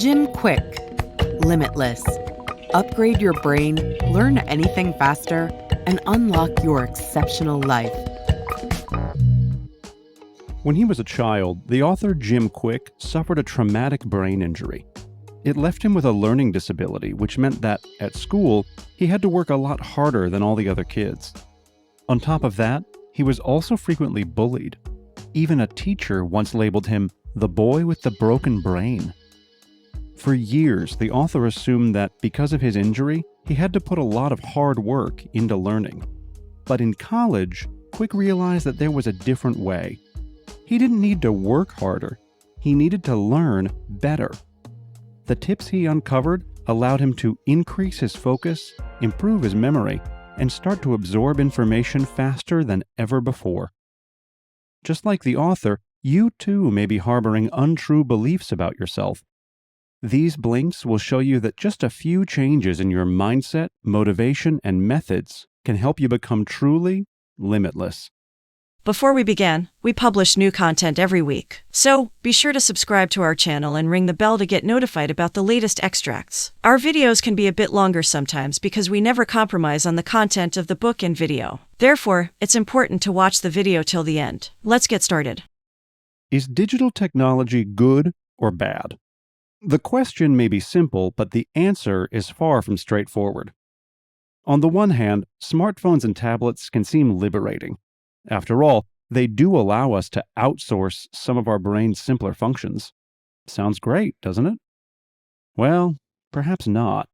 Jim Kwik, Limitless. Upgrade your brain, learn anything faster, and unlock your exceptional life. When he was a child, the author Jim Kwik suffered a traumatic brain injury. It left him with a learning disability, which meant that, at school, he had to work a lot harder than all the other kids. On top of that, he was also frequently bullied. Even a teacher once labeled him the boy with the broken brain. For years, the author assumed that because of his injury, he had to put a lot of hard work into learning. But in college, Kwik realized that there was a different way. He didn't need to work harder. He needed to learn better. The tips he uncovered allowed him to increase his focus, improve his memory, and start to absorb information faster than ever before. Just like the author, you too may be harboring untrue beliefs about yourself. These blinks will show you that just a few changes in your mindset, motivation, and methods can help you become truly limitless. Before we begin, we publish new content every week, so be sure to subscribe to our channel and ring the bell to get notified about the latest extracts. Our videos can be a bit longer sometimes because we never compromise on the content of the book and video. Therefore, it's important to watch the video till the end. Let's get started. Is digital technology good or bad? The question may be simple, but the answer is far from straightforward. On the one hand, smartphones and tablets can seem liberating. After all, they do allow us to outsource some of our brain's simpler functions. Sounds great, doesn't it? Well, perhaps not.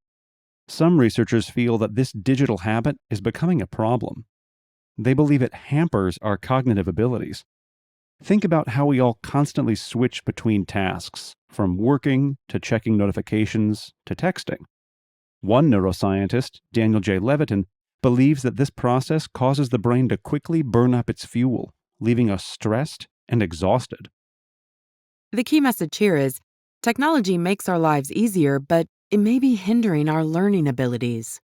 Some researchers feel that this digital habit is becoming a problem. They believe it hampers our cognitive abilities. Think about how we all constantly switch between tasks, from working to checking notifications to texting. One neuroscientist, Daniel J. Levitin, believes that this process causes the brain to quickly burn up its fuel, leaving us stressed and exhausted. The key message here is, technology makes our lives easier, but it may be hindering our learning abilities.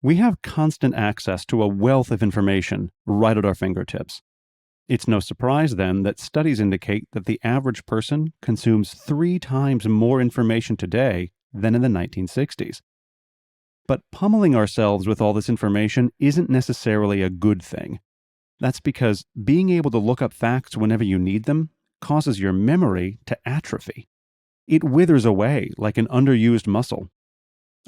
We have constant access to a wealth of information right at our fingertips. It's no surprise, then, that studies indicate that the average person consumes 3 times more information today than in the 1960s. But pummeling ourselves with all this information isn't necessarily a good thing. That's because being able to look up facts whenever you need them causes your memory to atrophy. It withers away like an underused muscle.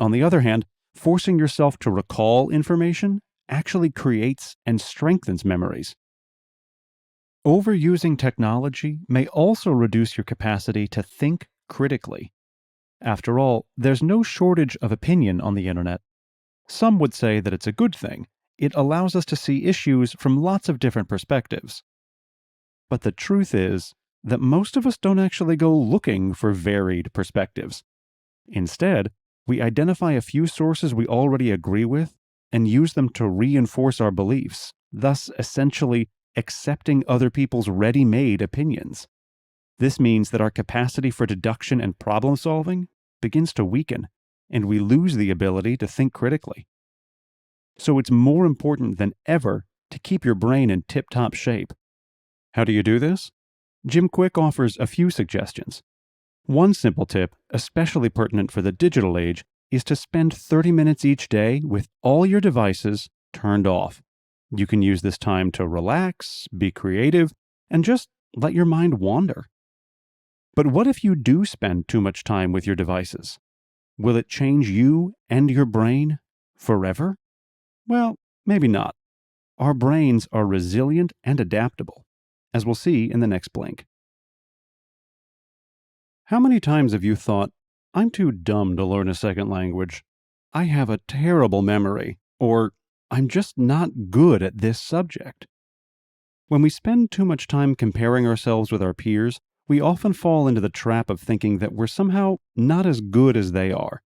On the other hand, forcing yourself to recall information actually creates and strengthens memories. Overusing technology may also reduce your capacity to think critically. After all, there's no shortage of opinion on the internet. Some would say that it's a good thing. It allows us to see issues from lots of different perspectives. But the truth is that most of us don't actually go looking for varied perspectives. Instead, we identify a few sources we already agree with and use them to reinforce our beliefs, thus essentially accepting other people's ready-made opinions. This means that our capacity for deduction and problem solving begins to weaken, and we lose the ability to think critically. So it's more important than ever to keep your brain in tip-top shape. How do you do this? Jim Kwik offers a few suggestions. One simple tip, especially pertinent for the digital age, is to spend 30 minutes each day with all your devices turned off. You can use this time to relax, be creative, and just let your mind wander. But what if you do spend too much time with your devices? Will it change you and your brain forever? Well, maybe not. Our brains are resilient and adaptable, as we'll see in the next blink. How many times have you thought, I'm too dumb to learn a second language, I have a terrible memory, or I'm just not good at this subject? When we spend too much time comparing ourselves with our peers, we often fall into the trap of thinking that we're somehow not as good as they are.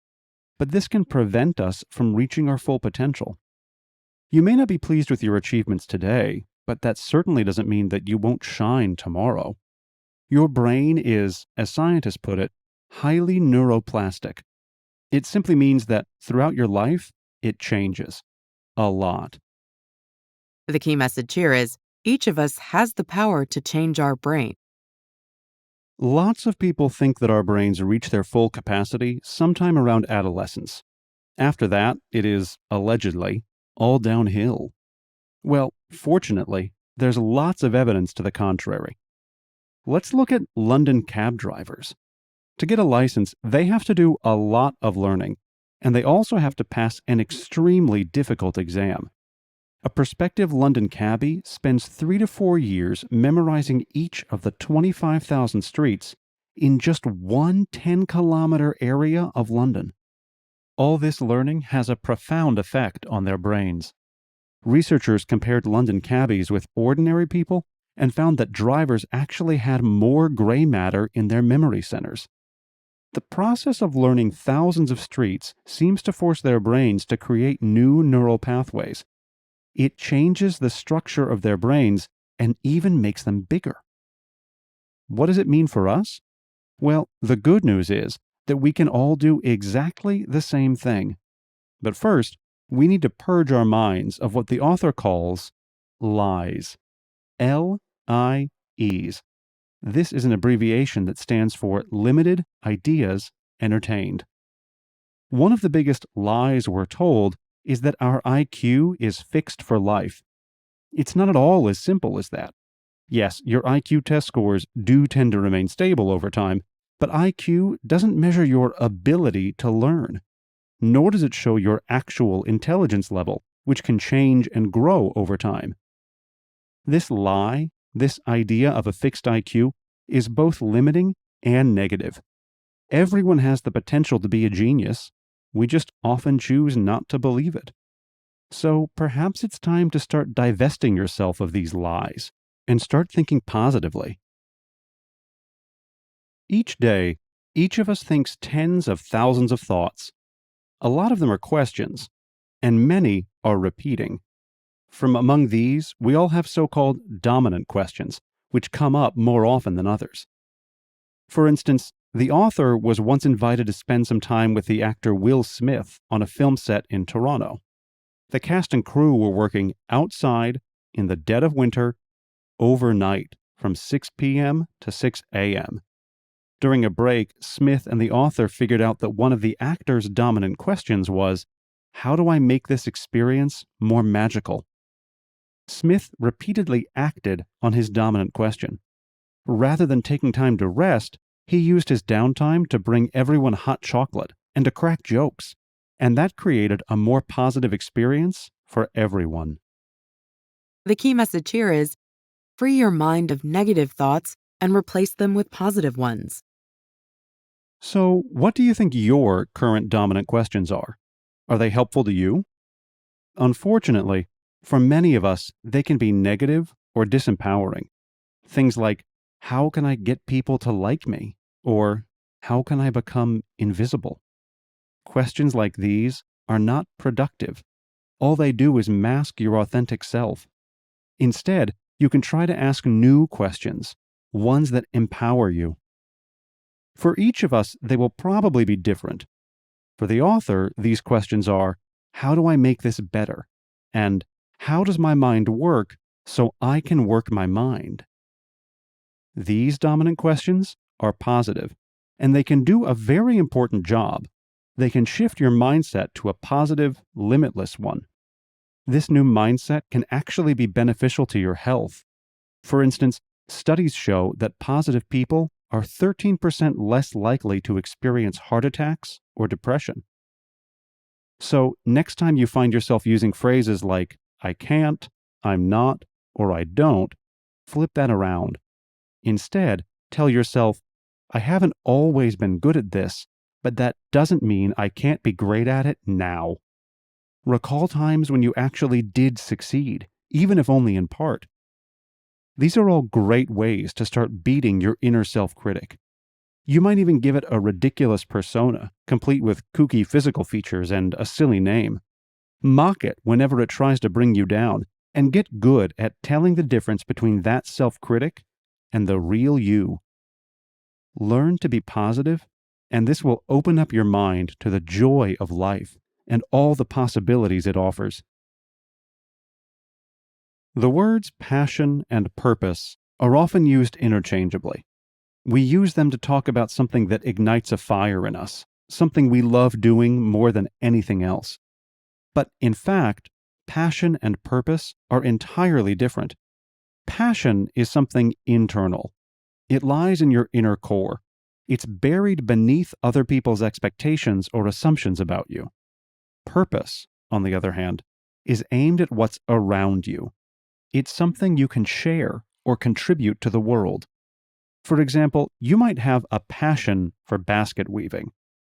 But this can prevent us from reaching our full potential. You may not be pleased with your achievements today, but that certainly doesn't mean that you won't shine tomorrow. Your brain is, as scientists put it, highly neuroplastic. It simply means that throughout your life, it changes. A lot. The key message here is, each of us has the power to change our brain. Lots of people think that our brains reach their full capacity sometime around adolescence. After that, it is, allegedly, all downhill. Well, fortunately, there's lots of evidence to the contrary. Let's look at London cab drivers. To get a license, they have to do a lot of learning, and they also have to pass an extremely difficult exam. A prospective London cabbie spends 3 to 4 years memorizing each of the 25,000 streets in just one 10-kilometer area of London. All this learning has a profound effect on their brains. Researchers compared London cabbies with ordinary people and found that drivers actually had more gray matter in their memory centers. The process of learning thousands of streets seems to force their brains to create new neural pathways. It changes the structure of their brains and even makes them bigger. What does it mean for us? Well, the good news is that we can all do exactly the same thing. But first, we need to purge our minds of what the author calls lies. L-I-Es. This is an abbreviation that stands for Limited Ideas Entertained. One of the biggest lies we're told is that our IQ is fixed for life. It's not at all as simple as that. Yes, your IQ test scores do tend to remain stable over time, but IQ doesn't measure your ability to learn, nor does it show your actual intelligence level, which can change and grow over time. This lie, this idea of a fixed IQ, is both limiting and negative. Everyone has the potential to be a genius. We just often choose not to believe it. So perhaps it's time to start divesting yourself of these lies and start thinking positively. Each day, each of us thinks tens of thousands of thoughts. A lot of them are questions, and many are repeating. From among these, we all have so-called dominant questions, which come up more often than others. For instance, the author was once invited to spend some time with the actor Will Smith on a film set in Toronto. The cast and crew were working outside in the dead of winter, overnight, from 6 p.m. to 6 a.m. During a break, Smith and the author figured out that one of the actor's dominant questions was, "How do I make this experience more magical?" Smith repeatedly acted on his dominant question. Rather than taking time to rest, he used his downtime to bring everyone hot chocolate and to crack jokes, and that created a more positive experience for everyone. The key message here is free your mind of negative thoughts and replace them with positive ones. So, what do you think your current dominant questions are? Are they helpful to you? Unfortunately, for many of us, they can be negative or disempowering. Things like, how can I get people to like me? Or, how can I become invisible? Questions like these are not productive. All they do is mask your authentic self. Instead, you can try to ask new questions, ones that empower you. For each of us, they will probably be different. For the author, these questions are, how do I make this better? And how does my mind work so I can work my mind? These dominant questions are positive, and they can do a very important job. They can shift your mindset to a positive, limitless one. This new mindset can actually be beneficial to your health. For instance, studies show that positive people are 13% less likely to experience heart attacks or depression. So, next time you find yourself using phrases like, I can't, I'm not, or I don't, flip that around. Instead, tell yourself, I haven't always been good at this, but that doesn't mean I can't be great at it now. Recall times when you actually did succeed, even if only in part. These are all great ways to start beating your inner self-critic. You might even give it a ridiculous persona, complete with kooky physical features and a silly name. Mock it whenever it tries to bring you down, and get good at telling the difference between that self-critic and the real you. Learn to be positive, and this will open up your mind to the joy of life and all the possibilities it offers. The words passion and purpose are often used interchangeably. We use them to talk about something that ignites a fire in us, something we love doing more than anything else. But in fact, passion and purpose are entirely different. Passion is something internal. It lies in your inner core. It's buried beneath other people's expectations or assumptions about you. Purpose, on the other hand, is aimed at what's around you. It's something you can share or contribute to the world. For example, you might have a passion for basket weaving,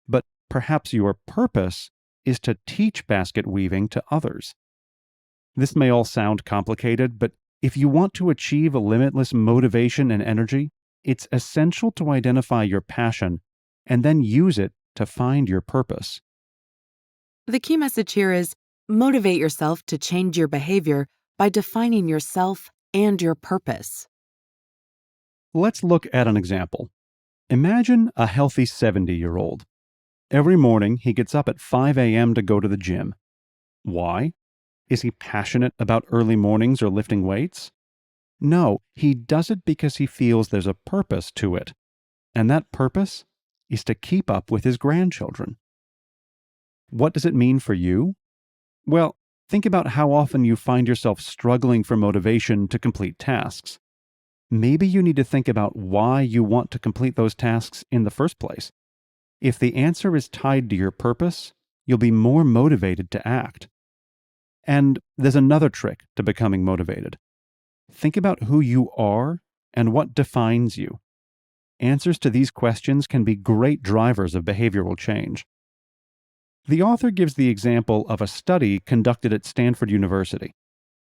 but perhaps your purpose is to teach basket weaving to others. This may all sound complicated, but if you want to achieve a limitless motivation and energy, it's essential to identify your passion and then use it to find your purpose. The key message here is motivate yourself to change your behavior by defining yourself and your purpose. Let's look at an example. Imagine a healthy 70-year-old. Every morning, he gets up at 5 a.m. to go to the gym. Why? Is he passionate about early mornings or lifting weights? No, he does it because he feels there's a purpose to it. And that purpose is to keep up with his grandchildren. What does it mean for you? Well, think about how often you find yourself struggling for motivation to complete tasks. Maybe you need to think about why you want to complete those tasks in the first place. If the answer is tied to your purpose, you'll be more motivated to act. And there's another trick to becoming motivated. Think about who you are and what defines you. Answers to these questions can be great drivers of behavioral change. The author gives the example of a study conducted at Stanford University.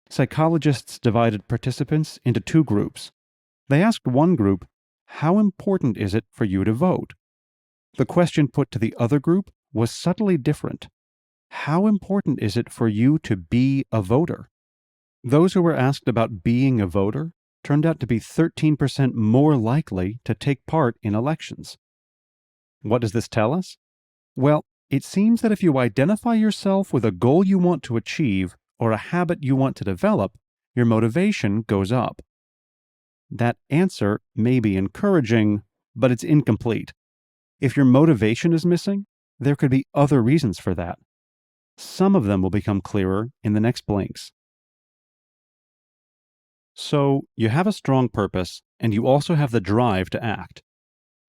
Psychologists divided participants into two groups. They asked one group, "How important is it for you to vote?" The question put to the other group was subtly different. How important is it for you to be a voter? Those who were asked about being a voter turned out to be 13% more likely to take part in elections. What does this tell us? Well, it seems that if you identify yourself with a goal you want to achieve or a habit you want to develop, your motivation goes up. That answer may be encouraging, but it's incomplete. If your motivation is missing, there could be other reasons for that. Some of them will become clearer in the next blinks. So, you have a strong purpose, and you also have the drive to act.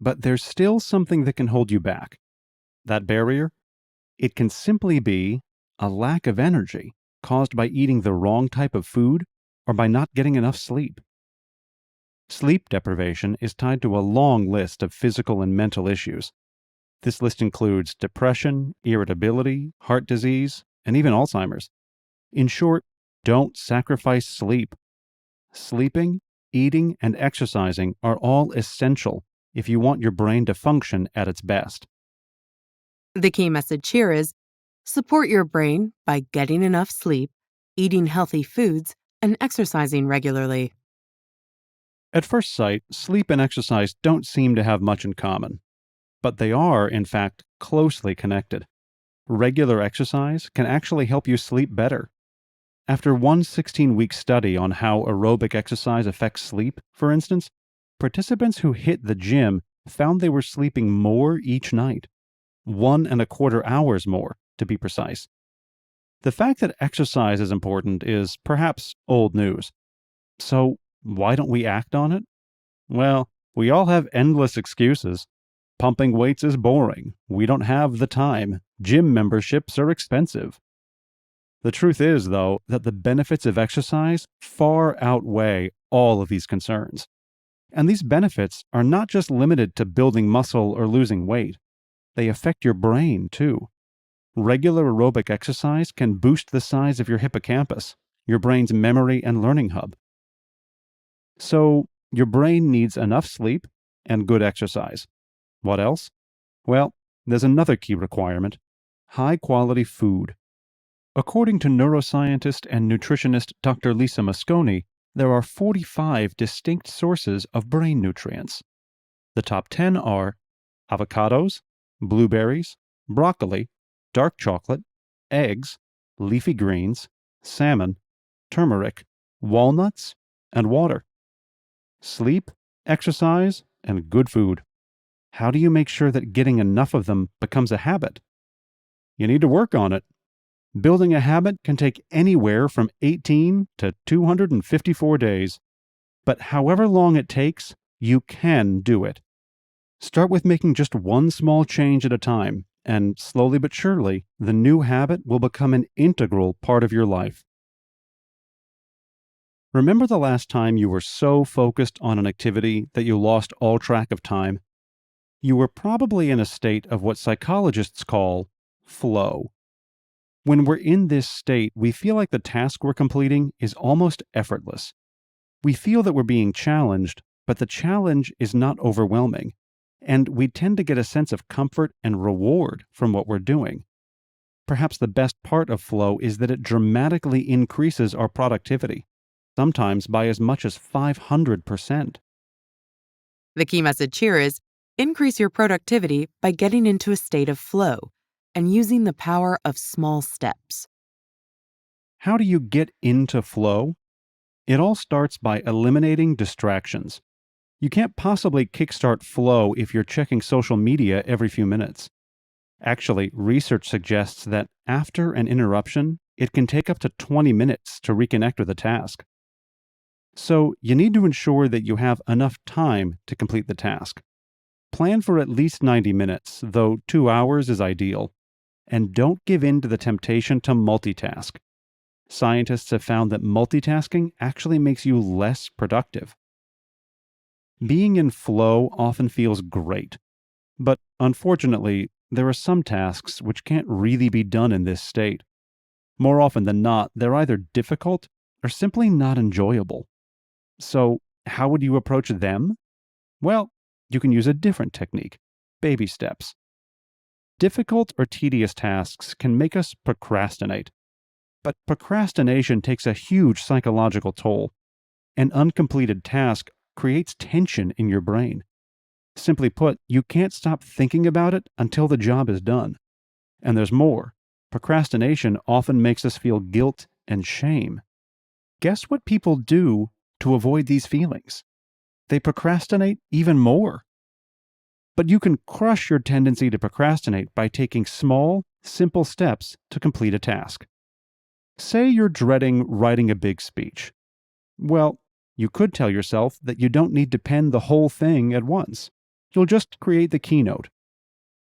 But there's still something that can hold you back. That barrier? It can simply be a lack of energy caused by eating the wrong type of food or by not getting enough sleep. Sleep deprivation is tied to a long list of physical and mental issues. This list includes depression, irritability, heart disease, and even Alzheimer's. In short, don't sacrifice sleep. Sleeping, eating, and exercising are all essential if you want your brain to function at its best. The key message here is support your brain by getting enough sleep, eating healthy foods, and exercising regularly. At first sight, sleep and exercise don't seem to have much in common, but they are, in fact, closely connected. Regular exercise can actually help you sleep better. After one 16-week study on how aerobic exercise affects sleep, for instance, participants who hit the gym found they were sleeping more each night, 1.25 hours more, to be precise. The fact that exercise is important is perhaps old news. So, why don't we act on it? Well, we all have endless excuses. Pumping weights is boring. We don't have the time. Gym memberships are expensive. The truth is, though, that the benefits of exercise far outweigh all of these concerns. And these benefits are not just limited to building muscle or losing weight. They affect your brain, too. Regular aerobic exercise can boost the size of your hippocampus, your brain's memory and learning hub. So, your brain needs enough sleep and good exercise. What else? Well, there's another key requirement: high-quality food. According to neuroscientist and nutritionist Dr. Lisa Mosconi, there are 45 distinct sources of brain nutrients. The top 10 are avocados, blueberries, broccoli, dark chocolate, eggs, leafy greens, salmon, turmeric, walnuts, and water. Sleep, exercise, and good food. How do you make sure that getting enough of them becomes a habit? You need to work on it. Building a habit can take anywhere from 18 to 254 days. But however long it takes, you can do it. Start with making just one small change at a time, and slowly but surely, the new habit will become an integral part of your life. Remember the last time you were so focused on an activity that you lost all track of time? You were probably in a state of what psychologists call flow. When we're in this state, we feel like the task we're completing is almost effortless. We feel that we're being challenged, but the challenge is not overwhelming, and we tend to get a sense of comfort and reward from what we're doing. Perhaps the best part of flow is that it dramatically increases our productivity, sometimes by as much as 500%. The key message here is increase your productivity by getting into a state of flow and using the power of small steps. How do you get into flow? It all starts by eliminating distractions. You can't possibly kickstart flow if you're checking social media every few minutes. Actually, research suggests that after an interruption, it can take up to 20 minutes to reconnect with a task. So, you need to ensure that you have enough time to complete the task. Plan for at least 90 minutes, though 2 hours is ideal. And don't give in to the temptation to multitask. Scientists have found that multitasking actually makes you less productive. Being in flow often feels great, but unfortunately, there are some tasks which can't really be done in this state. More often than not, they're either difficult or simply not enjoyable. So, how would you approach them? Well, you can use a different technique, baby steps. Difficult or tedious tasks can make us procrastinate. But procrastination takes a huge psychological toll. An uncompleted task creates tension in your brain. Simply put, you can't stop thinking about it until the job is done. And there's more. Procrastination often makes us feel guilt and shame. Guess what people do to avoid these feelings? They procrastinate even more. But you can crush your tendency to procrastinate by taking small, simple steps to complete a task. Say you're dreading writing a big speech. Well, you could tell yourself that you don't need to pen the whole thing at once. You'll just create the keynote.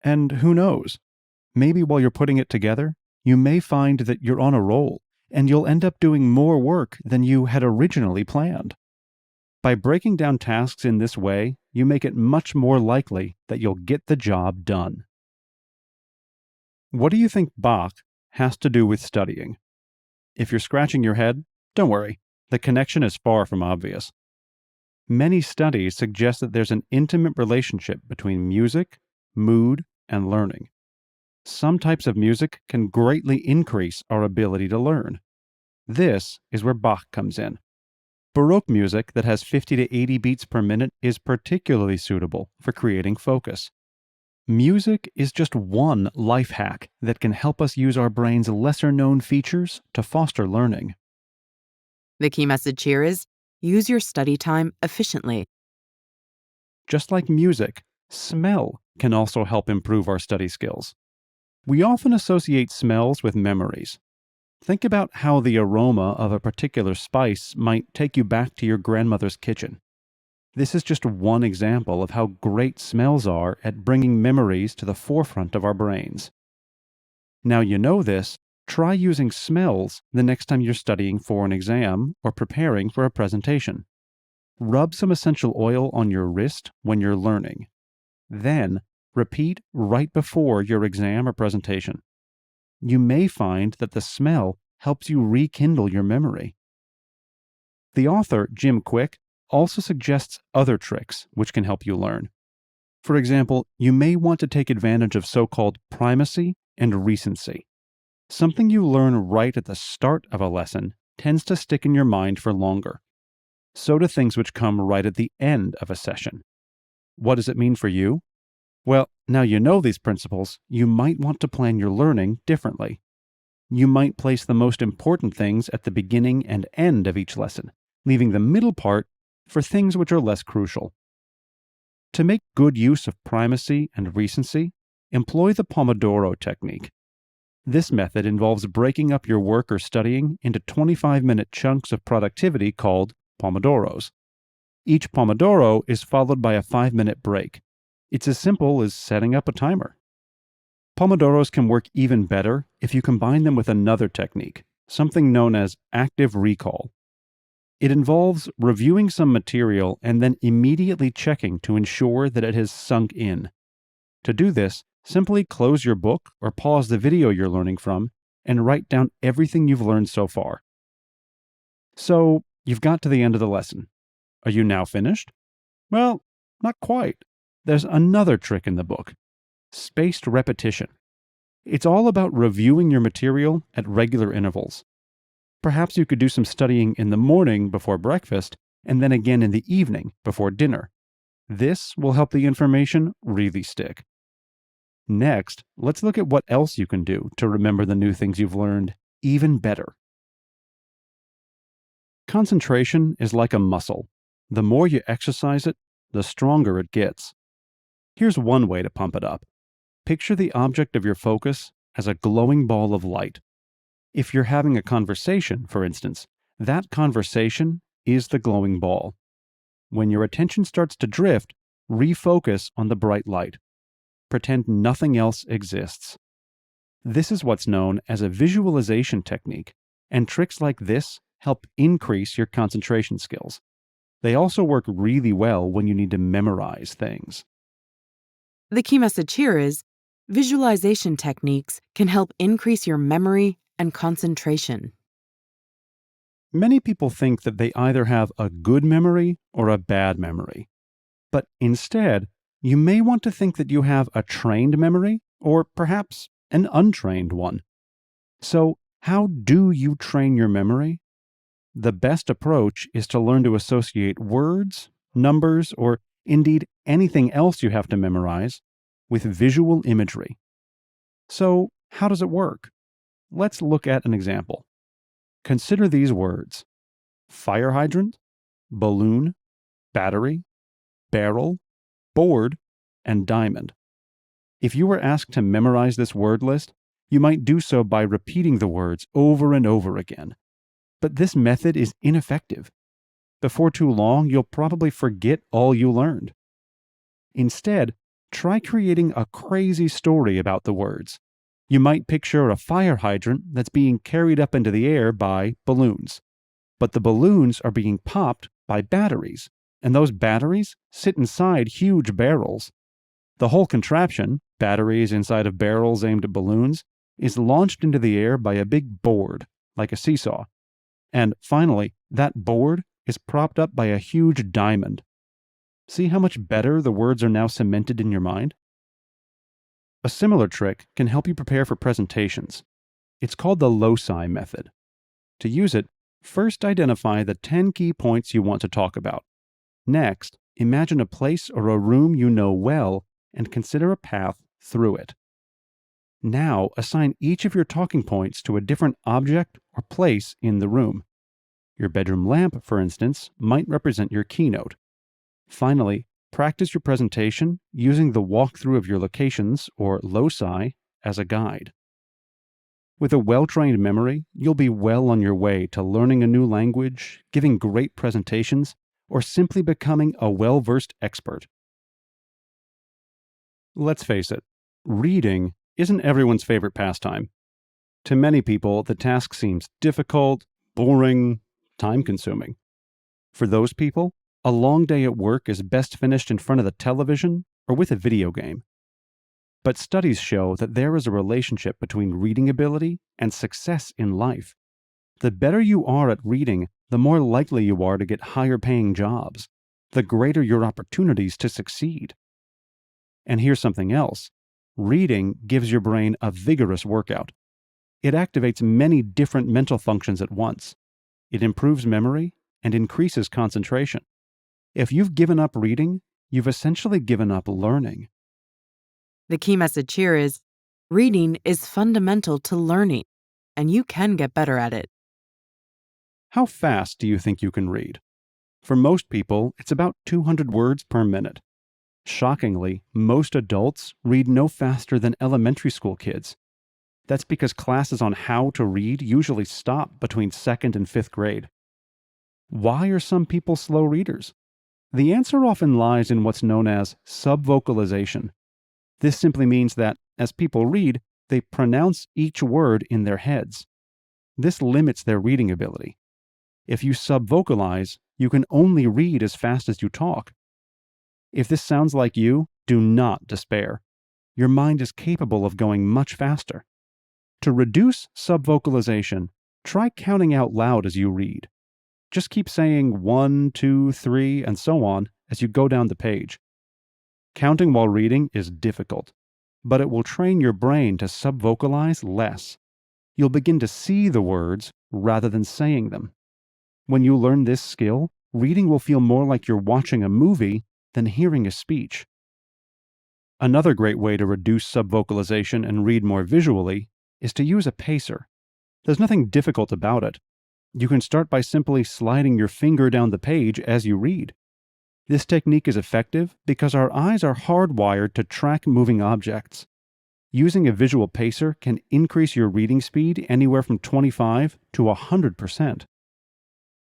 And who knows? Maybe while you're putting it together, you may find that you're on a roll, and you'll end up doing more work than you had originally planned. By breaking down tasks in this way, you make it much more likely that you'll get the job done. What do you think Bach has to do with studying? If you're scratching your head, don't worry, the connection is far from obvious. Many studies suggest that there's an intimate relationship between music, mood, and learning. Some types of music can greatly increase our ability to learn. This is where Bach comes in. Baroque music that has 50 to 80 beats per minute is particularly suitable for creating focus. Music is just one life hack that can help us use our brain's lesser-known features to foster learning. The key message here is use your study time efficiently. Just like music, smell can also help improve our study skills. We often associate smells with memories. Think about how the aroma of a particular spice might take you back to your grandmother's kitchen. This is just one example of how great smells are at bringing memories to the forefront of our brains. Now you know this, try using smells the next time you're studying for an exam or preparing for a presentation. Rub some essential oil on your wrist when you're learning. Then, repeat right before your exam or presentation. You may find that the smell helps you rekindle your memory. The author, Jim Kwik, also suggests other tricks which can help you learn. For example, you may want to take advantage of so-called primacy and recency. Something you learn right at the start of a lesson tends to stick in your mind for longer. So do things which come right at the end of a session. What does it mean for you? Well, now you know these principles, you might want to plan your learning differently. You might place the most important things at the beginning and end of each lesson, leaving the middle part for things which are less crucial. To make good use of primacy and recency, employ the Pomodoro technique. This method involves breaking up your work or studying into 25-minute chunks of productivity called Pomodoros. Each Pomodoro is followed by a 5-minute break. It's as simple as setting up a timer. Pomodoros can work even better if you combine them with another technique, something known as active recall. It involves reviewing some material and then immediately checking to ensure that it has sunk in. To do this, simply close your book or pause the video you're learning from and write down everything you've learned so far. So, you've got to the end of the lesson. Are you now finished? Well, not quite. There's another trick in the book: spaced repetition. It's all about reviewing your material at regular intervals. Perhaps you could do some studying in the morning before breakfast and then again in the evening before dinner. This will help the information really stick. Next, let's look at what else you can do to remember the new things you've learned even better. Concentration is like a muscle. The more you exercise it, the stronger it gets. Here's one way to pump it up. Picture the object of your focus as a glowing ball of light. If you're having a conversation, for instance, that conversation is the glowing ball. When your attention starts to drift, refocus on the bright light. Pretend nothing else exists. This is what's known as a visualization technique, and tricks like this help increase your concentration skills. They also work really well when you need to memorize things. The key message here is visualization techniques can help increase your memory and concentration. Many people think that they either have a good memory or a bad memory. But instead, you may want to think that you have a trained memory or perhaps an untrained one. So, how do you train your memory? The best approach is to learn to associate words, numbers, or indeed anything else you have to memorize with visual imagery. So, how does it work? Let's look at an example. Consider these words: fire hydrant, balloon, battery, barrel, board, and diamond. If you were asked to memorize this word list, you might do so by repeating the words over and over again. But this method is ineffective. Before too long, you'll probably forget all you learned. Instead, try creating a crazy story about the words. You might picture a fire hydrant that's being carried up into the air by balloons. But the balloons are being popped by batteries, and those batteries sit inside huge barrels. The whole contraption, batteries inside of barrels aimed at balloons, is launched into the air by a big board, like a seesaw. And finally, that board is propped up by a huge diamond. See how much better the words are now cemented in your mind? A similar trick can help you prepare for presentations. It's called the loci method. To use it, first identify the 10 key points you want to talk about. Next, imagine a place or a room you know well and consider a path through it. Now, assign each of your talking points to a different object or place in the room. Your bedroom lamp, for instance, might represent your keynote. Finally, practice your presentation using the walkthrough of your locations, or loci, as a guide. With a well-trained memory, you'll be well on your way to learning a new language, giving great presentations, or simply becoming a well-versed expert. Let's face it, reading isn't everyone's favorite pastime. To many people, the task seems difficult, boring, time-consuming. For those people, a long day at work is best finished in front of the television or with a video game. But studies show that there is a relationship between reading ability and success in life. The better you are at reading, the more likely you are to get higher-paying jobs, the greater your opportunities to succeed. And here's something else. Reading gives your brain a vigorous workout. It activates many different mental functions at once. It improves memory and increases concentration. If you've given up reading, you've essentially given up learning. The key message here is reading is fundamental to learning, and you can get better at it. How fast do you think you can read? For most people, it's about 200 words per minute. Shockingly, most adults read no faster than elementary school kids. That's because classes on how to read usually stop between 2nd and 5th grade. Why are some people slow readers? The answer often lies in what's known as subvocalization. This simply means that, as people read, they pronounce each word in their heads. This limits their reading ability. If you subvocalize, you can only read as fast as you talk. If this sounds like you, do not despair. Your mind is capable of going much faster. To reduce subvocalization, try counting out loud as you read. Just keep saying 1, 2, 3, and so on as you go down the page. Counting while reading is difficult, but it will train your brain to subvocalize less. You'll begin to see the words rather than saying them. When you learn this skill, reading will feel more like you're watching a movie than hearing a speech. Another great way to reduce subvocalization and read more visually is to use a pacer. There's nothing difficult about it. You can start by simply sliding your finger down the page as you read. This technique is effective because our eyes are hardwired to track moving objects. Using a visual pacer can increase your reading speed anywhere from 25 to 100%.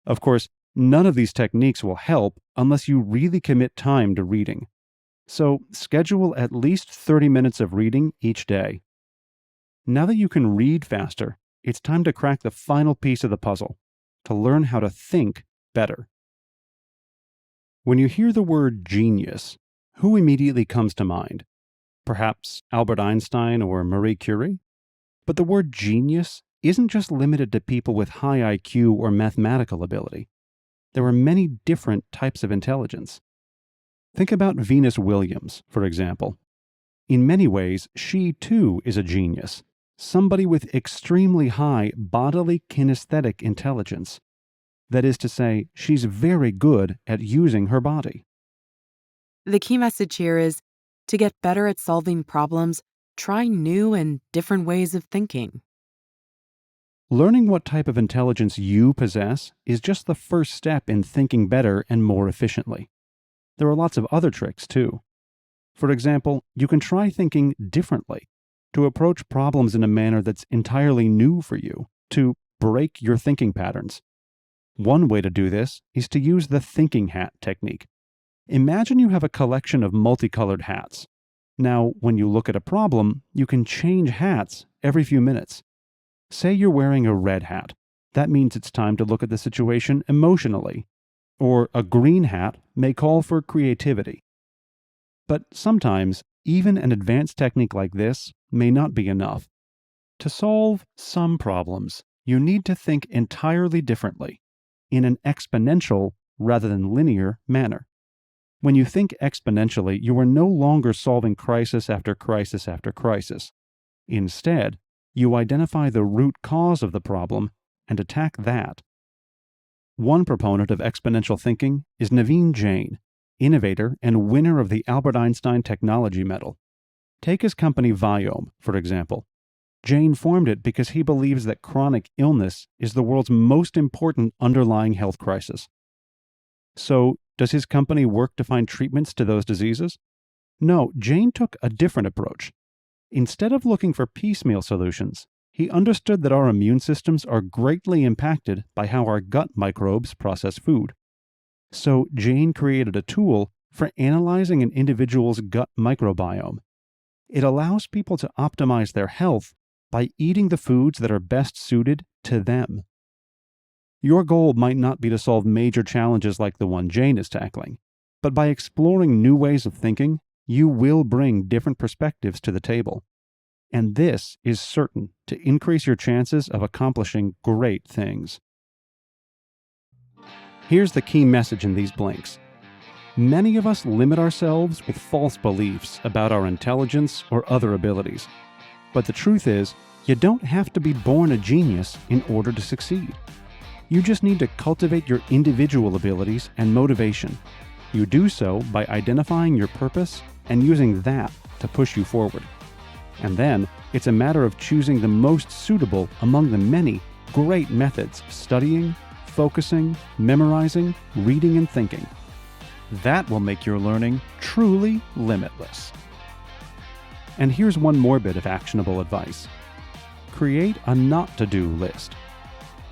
Of course, none of these techniques will help unless you really commit time to reading. So, schedule at least 30 minutes of reading each day. Now that you can read faster, it's time to crack the final piece of the puzzle, to learn how to think better. When you hear the word genius, who immediately comes to mind? Perhaps Albert Einstein or Marie Curie? But the word genius isn't just limited to people with high IQ or mathematical ability. There are many different types of intelligence. Think about Venus Williams, for example. In many ways, she too is a genius, somebody with extremely high bodily kinesthetic intelligence. That is to say, she's very good at using her body. The key message here is to get better at solving problems, try new and different ways of thinking. Learning what type of intelligence you possess is just the first step in thinking better and more efficiently. There are lots of other tricks, too. For example, you can try thinking differently, to approach problems in a manner that's entirely new for you, to break your thinking patterns. One way to do this is to use the thinking hat technique. Imagine you have a collection of multicolored hats. Now, when you look at a problem, you can change hats every few minutes. Say you're wearing a red hat. That means it's time to look at the situation emotionally. Or a green hat may call for creativity. But sometimes, even an advanced technique like this may not be enough. To solve some problems, you need to think entirely differently, in an exponential rather than linear manner. When you think exponentially, you are no longer solving crisis after crisis after crisis. Instead, you identify the root cause of the problem and attack that. One proponent of exponential thinking is Naveen Jain, innovator and winner of the Albert Einstein Technology Medal. Take his company Viome, for example. Jain formed it because he believes that chronic illness is the world's most important underlying health crisis. So, does his company work to find treatments to those diseases? No, Jain took a different approach. Instead of looking for piecemeal solutions, he understood that our immune systems are greatly impacted by how our gut microbes process food. So, Jain created a tool for analyzing an individual's gut microbiome. It allows people to optimize their health by eating the foods that are best suited to them. Your goal might not be to solve major challenges like the one Jain is tackling, but by exploring new ways of thinking, you will bring different perspectives to the table. And this is certain to increase your chances of accomplishing great things. Here's the key message in these blinks. Many of us limit ourselves with false beliefs about our intelligence or other abilities. But the truth is, you don't have to be born a genius in order to succeed. You just need to cultivate your individual abilities and motivation. You do so by identifying your purpose and using that to push you forward. And then, it's a matter of choosing the most suitable among the many great methods of studying, focusing, memorizing, reading, and thinking. That will make your learning truly limitless. And here's one more bit of actionable advice. Create a not-to-do list.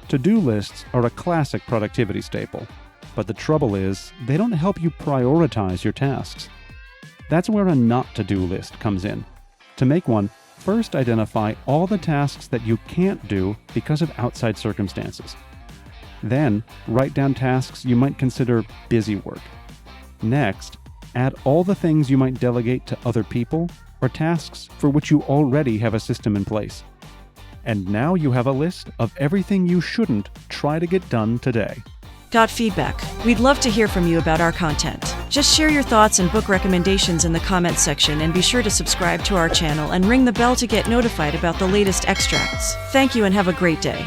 To-do lists are a classic productivity staple, but the trouble is, they don't help you prioritize your tasks. That's where a not-to-do list comes in. To make one, first identify all the tasks that you can't do because of outside circumstances. Then, write down tasks you might consider busy work. Next, add all the things you might delegate to other people or tasks for which you already have a system in place. And now you have a list of everything you shouldn't try to get done today. Got feedback? We'd love to hear from you about our content. Just share your thoughts and book recommendations in the comments section, and be sure to subscribe to our channel and ring the bell to get notified about the latest extracts. Thank you and have a great day.